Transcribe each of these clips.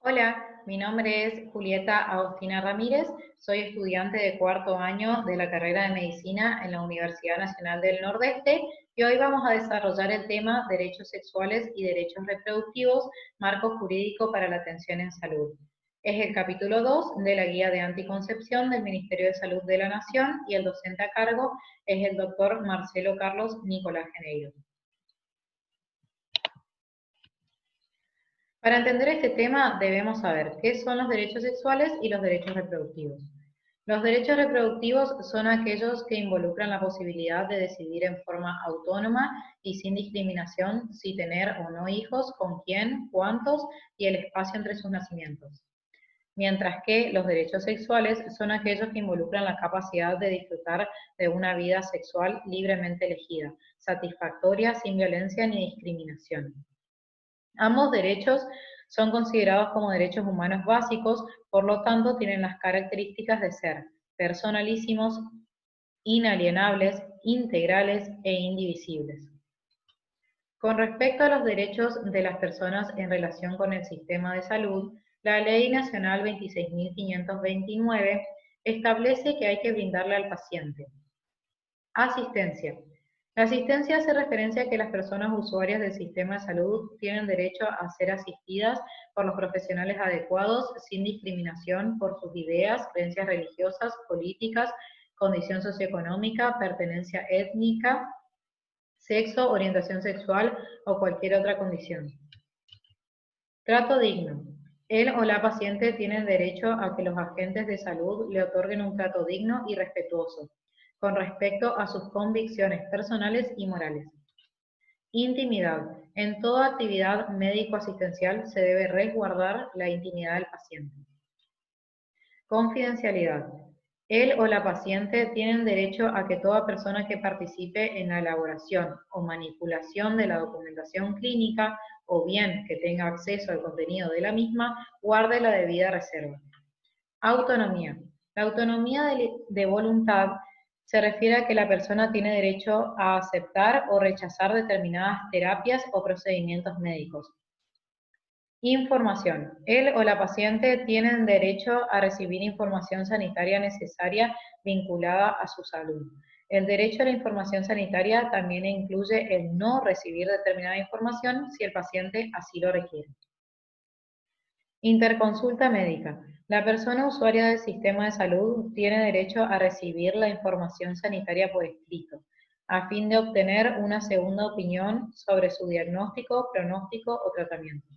Hola, mi nombre es Julieta Agostina Ramírez, soy estudiante de cuarto año de la carrera de Medicina en la Universidad Nacional del Nordeste y hoy vamos a desarrollar el tema Derechos Sexuales y Derechos Reproductivos, marco jurídico para la atención en salud. Es el capítulo 2 de la Guía de Anticoncepción del Ministerio de Salud de la Nación y el docente a cargo es el doctor Marcelo Carlos Nicolás Geneiro. Para entender este tema debemos saber qué son los derechos sexuales y los derechos reproductivos. Los derechos reproductivos son aquellos que involucran la posibilidad de decidir en forma autónoma y sin discriminación si tener o no hijos, con quién, cuántos y el espacio entre sus nacimientos. Mientras que los derechos sexuales son aquellos que involucran la capacidad de disfrutar de una vida sexual libremente elegida, satisfactoria, sin violencia ni discriminación. Ambos derechos son considerados como derechos humanos básicos, por lo tanto tienen las características de ser personalísimos, inalienables, integrales e indivisibles. Con respecto a los derechos de las personas en relación con el sistema de salud, la Ley Nacional 26.529 establece que hay que brindarle al paciente asistencia. La asistencia hace referencia a que las personas usuarias del sistema de salud tienen derecho a ser asistidas por los profesionales adecuados sin discriminación por sus ideas, creencias religiosas, políticas, condición socioeconómica, pertenencia étnica, sexo, orientación sexual o cualquier otra condición. Trato digno. Él o la paciente tienen derecho a que los agentes de salud le otorguen un trato digno y respetuoso con respecto a sus convicciones personales y morales. Intimidad. En toda actividad médico-asistencial se debe resguardar la intimidad del paciente. Confidencialidad. Él o la paciente tienen derecho a que toda persona que participe en la elaboración o manipulación de la documentación clínica o bien que tenga acceso al contenido de la misma, guarde la debida reserva. Autonomía. La autonomía de voluntad se refiere a que la persona tiene derecho a aceptar o rechazar determinadas terapias o procedimientos médicos. Información. Él o la paciente tienen derecho a recibir información sanitaria necesaria vinculada a su salud. El derecho a la información sanitaria también incluye el no recibir determinada información si el paciente así lo requiere. Interconsulta médica. La persona usuaria del sistema de salud tiene derecho a recibir la información sanitaria por escrito, a fin de obtener una segunda opinión sobre su diagnóstico, pronóstico o tratamiento.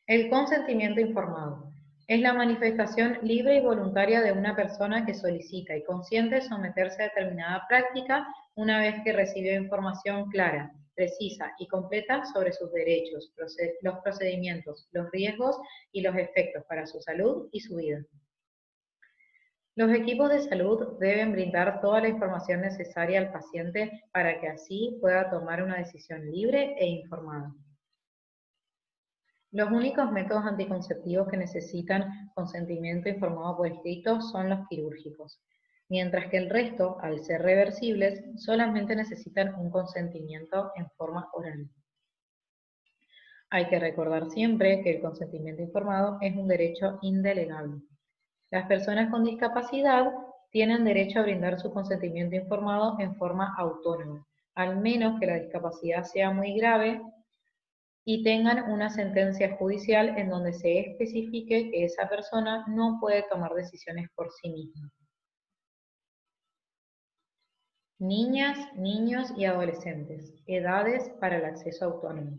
El consentimiento informado. Es la manifestación libre y voluntaria de una persona que solicita y consiente someterse a determinada práctica una vez que recibió información clara, precisa y completa sobre sus derechos, los procedimientos, los riesgos y los efectos para su salud y su vida. Los equipos de salud deben brindar toda la información necesaria al paciente para que así pueda tomar una decisión libre e informada. Los únicos métodos anticonceptivos que necesitan consentimiento informado por escrito son los quirúrgicos, mientras que el resto, al ser reversibles, solamente necesitan un consentimiento en forma oral. Hay que recordar siempre que el consentimiento informado es un derecho indelegable. Las personas con discapacidad tienen derecho a brindar su consentimiento informado en forma autónoma, al menos que la discapacidad sea muy grave y tengan una sentencia judicial en donde se especifique que esa persona no puede tomar decisiones por sí misma. Niñas, niños y adolescentes. Edades para el acceso autónomo.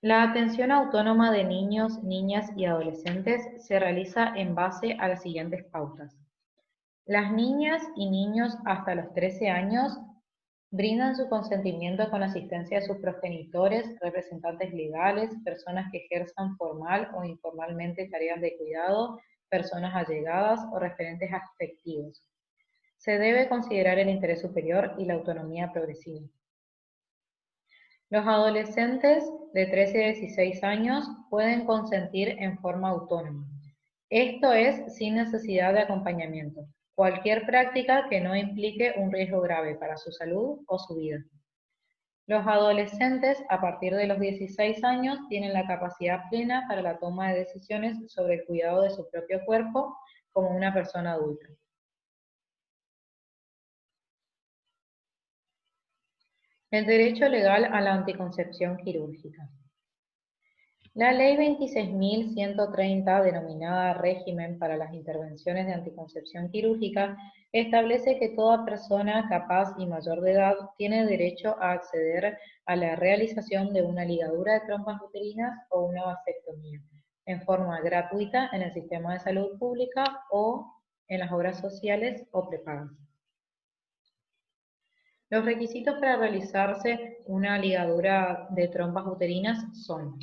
La atención autónoma de niños, niñas y adolescentes se realiza en base a las siguientes pautas. Las niñas y niños hasta los 13 años brindan su consentimiento con la asistencia de sus progenitores, representantes legales, personas que ejerzan formal o informalmente tareas de cuidado, personas allegadas o referentes afectivos. Se debe considerar el interés superior y la autonomía progresiva. Los adolescentes de 13 a 16 años pueden consentir en forma autónoma. Esto es sin necesidad de acompañamiento. Cualquier práctica que no implique un riesgo grave para su salud o su vida. Los adolescentes, a partir de los 16 años, tienen la capacidad plena para la toma de decisiones sobre el cuidado de su propio cuerpo como una persona adulta. El derecho legal a la anticoncepción quirúrgica. La Ley 26.130, denominada Régimen para las Intervenciones de Anticoncepción Quirúrgica, establece que toda persona capaz y mayor de edad tiene derecho a acceder a la realización de una ligadura de trompas uterinas o una vasectomía, en forma gratuita en el sistema de salud pública o en las obras sociales o prepagas. Los requisitos para realizarse una ligadura de trompas uterinas son: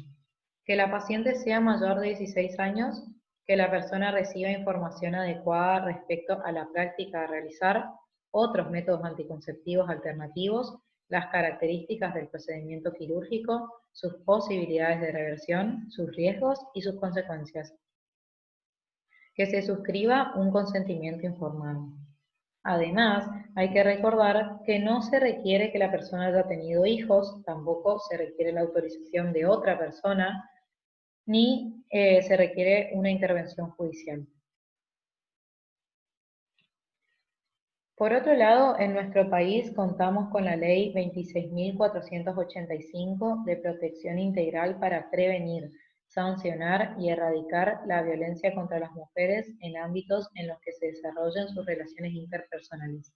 que la paciente sea mayor de 16 años, que la persona reciba información adecuada respecto a la práctica a realizar, otros métodos anticonceptivos alternativos, las características del procedimiento quirúrgico, sus posibilidades de reversión, sus riesgos y sus consecuencias. Que se suscriba un consentimiento informado. Además, hay que recordar que no se requiere que la persona haya tenido hijos, tampoco se requiere la autorización de otra persona, ni se requiere una intervención judicial. Por otro lado, en nuestro país contamos con la Ley 26.485 de Protección Integral para prevenir, sancionar y erradicar la violencia contra las mujeres en ámbitos en los que se desarrollen sus relaciones interpersonales.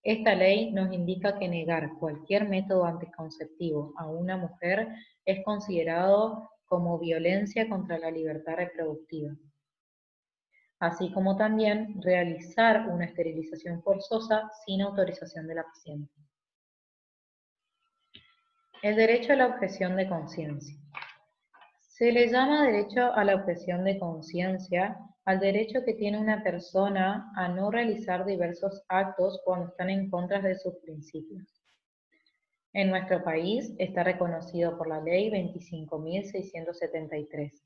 Esta ley nos indica que negar cualquier método anticonceptivo a una mujer es considerado como violencia contra la libertad reproductiva, así como también realizar una esterilización forzosa sin autorización de la paciente. El derecho a la objeción de conciencia. Se le llama derecho a la objeción de conciencia al derecho que tiene una persona a no realizar diversos actos cuando están en contra de sus principios. En nuestro país está reconocido por la Ley 25.673.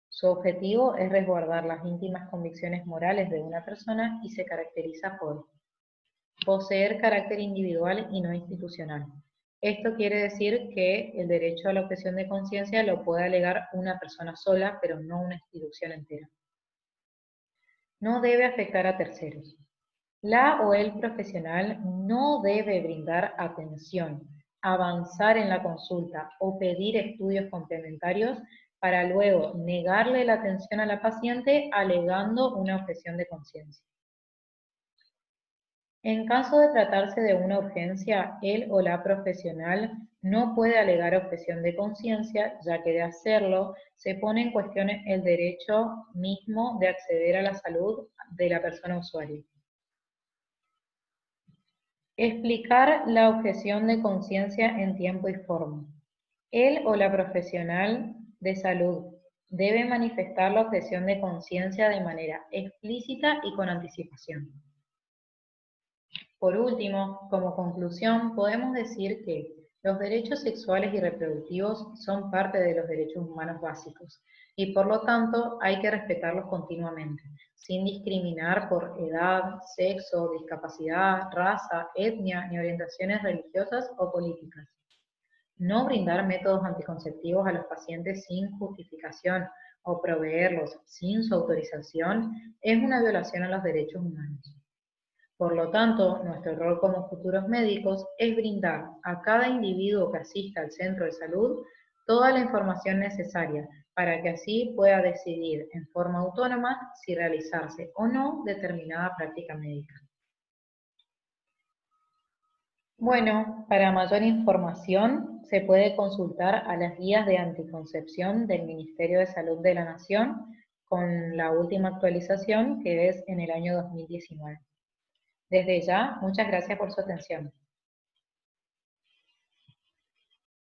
Su objetivo es resguardar las íntimas convicciones morales de una persona y se caracteriza por poseer carácter individual y no institucional. Esto quiere decir que el derecho a la objeción de conciencia lo puede alegar una persona sola, pero no una institución entera. No debe afectar a terceros. La o el profesional no debe brindar atención, avanzar en la consulta o pedir estudios complementarios para luego negarle la atención a la paciente alegando una objeción de conciencia. En caso de tratarse de una urgencia, él o la profesional no puede alegar objeción de conciencia, ya que de hacerlo se pone en cuestión el derecho mismo de acceder a la salud de la persona usuaria. Explicar la objeción de conciencia en tiempo y forma. Él o la profesional de salud debe manifestar la objeción de conciencia de manera explícita y con anticipación. Por último, como conclusión, podemos decir que los derechos sexuales y reproductivos son parte de los derechos humanos básicos y por lo tanto hay que respetarlos continuamente, sin discriminar por edad, sexo, discapacidad, raza, etnia ni orientaciones religiosas o políticas. No brindar métodos anticonceptivos a los pacientes sin justificación o proveerlos sin su autorización es una violación a los derechos humanos. Por lo tanto, nuestro rol como futuros médicos es brindar a cada individuo que asista al centro de salud toda la información necesaria para que así pueda decidir en forma autónoma si realizarse o no determinada práctica médica. Bueno, para mayor información se puede consultar a las guías de anticoncepción del Ministerio de Salud de la Nación con la última actualización que es en el año 2019. Desde ya, muchas gracias por su atención.